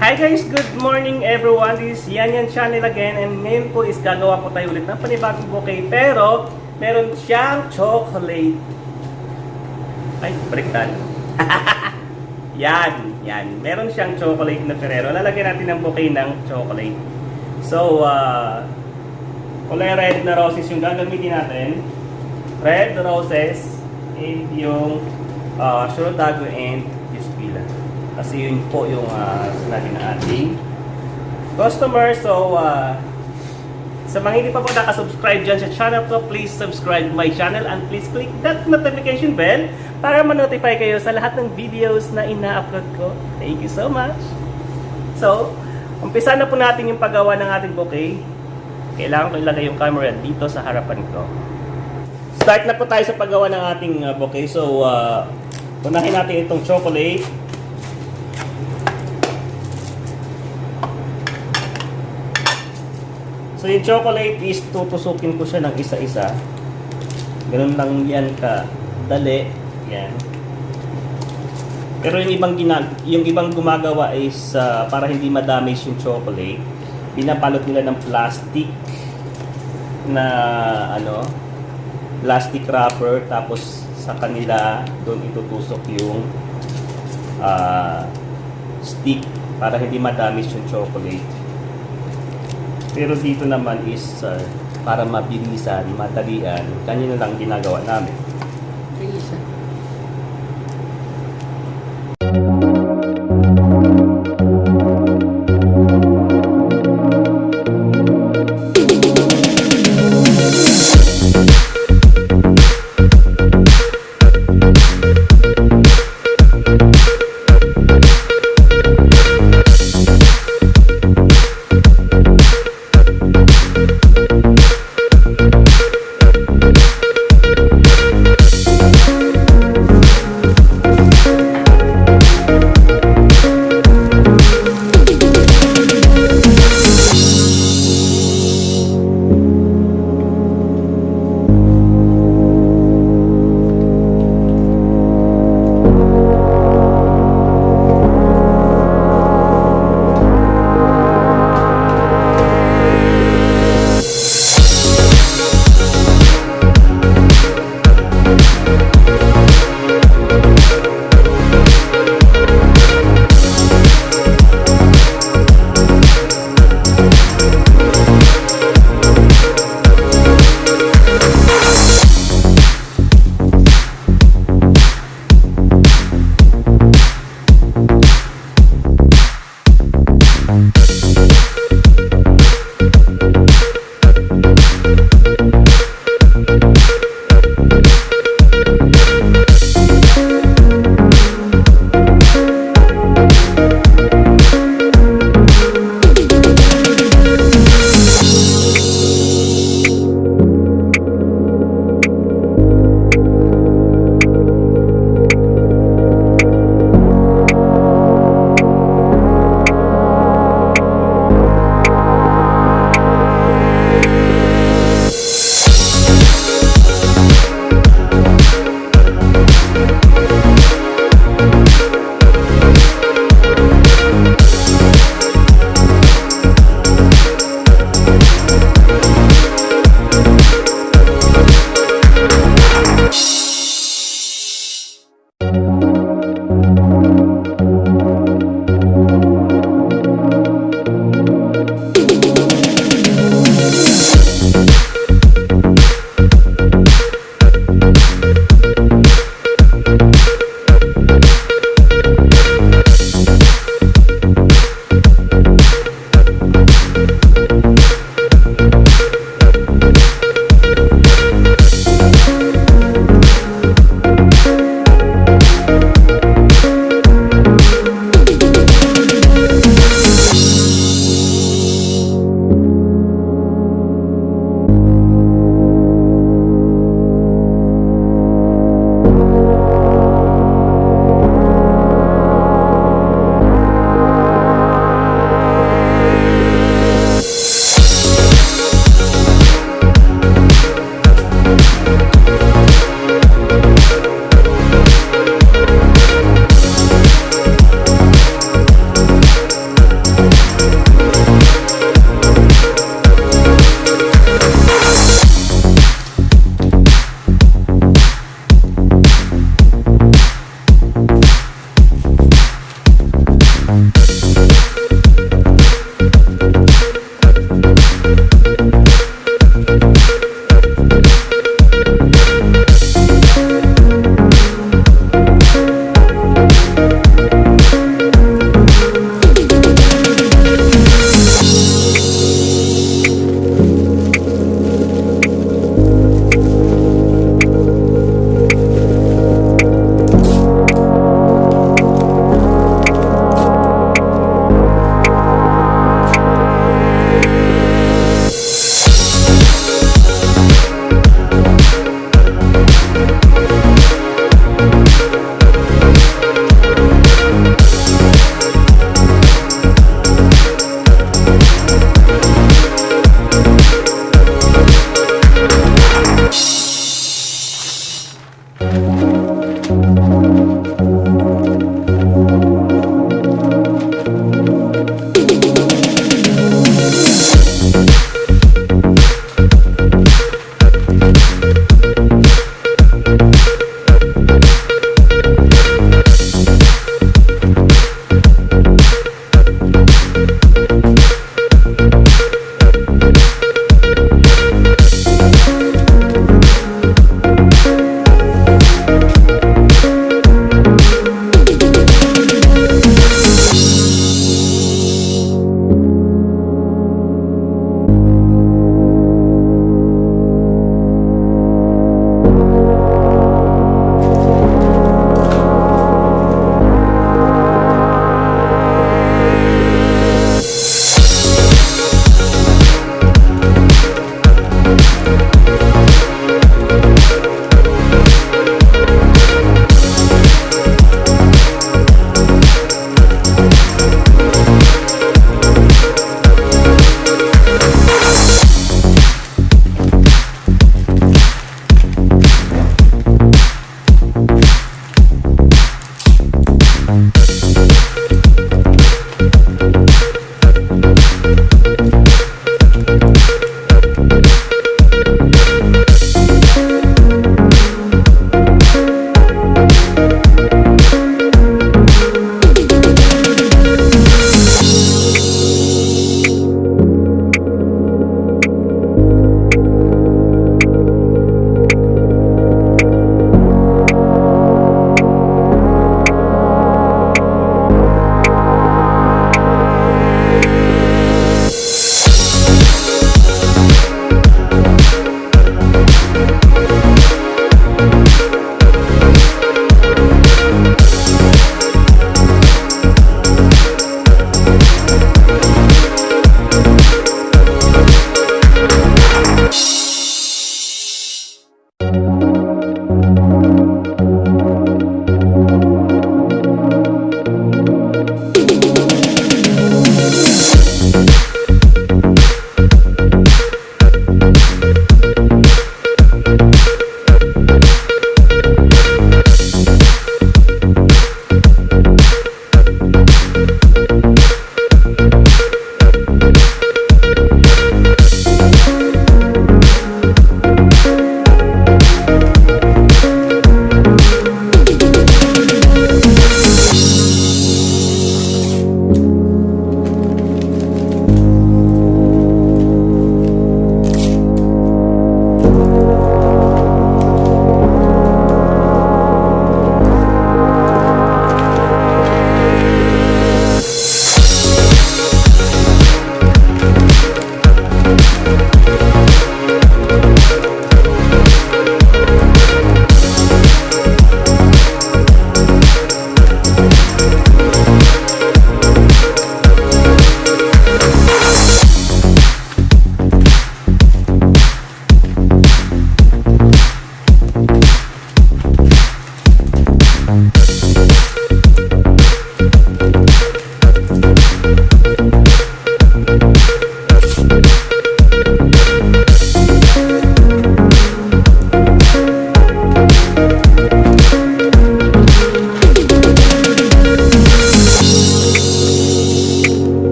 Hi guys, good morning everyone. This is Yan Channel again, and ngayon po is gagawa po tayo ulit ng panibagong bouquet, pero meron siyang chocolate. Ay, baliktad. yan. Meron siyang chocolate na Ferrero. Lalagyan natin ng bouquet ng chocolate. So, kulay red na roses yung gagamitin natin. Red roses and yung Shorodago and Yuspila. Kasi yun po yung sinabi na ating customer. So, sa mga hindi pa po nakasubscribe dyan sa channel ko, please subscribe my channel and please click that notification bell para ma-notify kayo sa lahat ng videos na ina-upload ko. Thank you so much! So, umpisa na po natin yung paggawa ng ating bouquet. Kailangan ko ilagay yung camera dito sa harapan ko. Start na po tayo sa paggawa ng ating bouquet. So, unahin natin itong chocolate. So yung chocolate is tutusukin ko siya ng isa-isa. Ganun lang yan kadali. Yan. Pero yung ibang gumagawa is para hindi ma-damage yung chocolate, pinapalot nila ng plastic na plastic wrapper, tapos sa kanila doon itutusok yung stick para hindi ma-damage yung chocolate. Pero dito naman is para mabilisan, madalian, kanina lang ginagawa namin. Bilisan.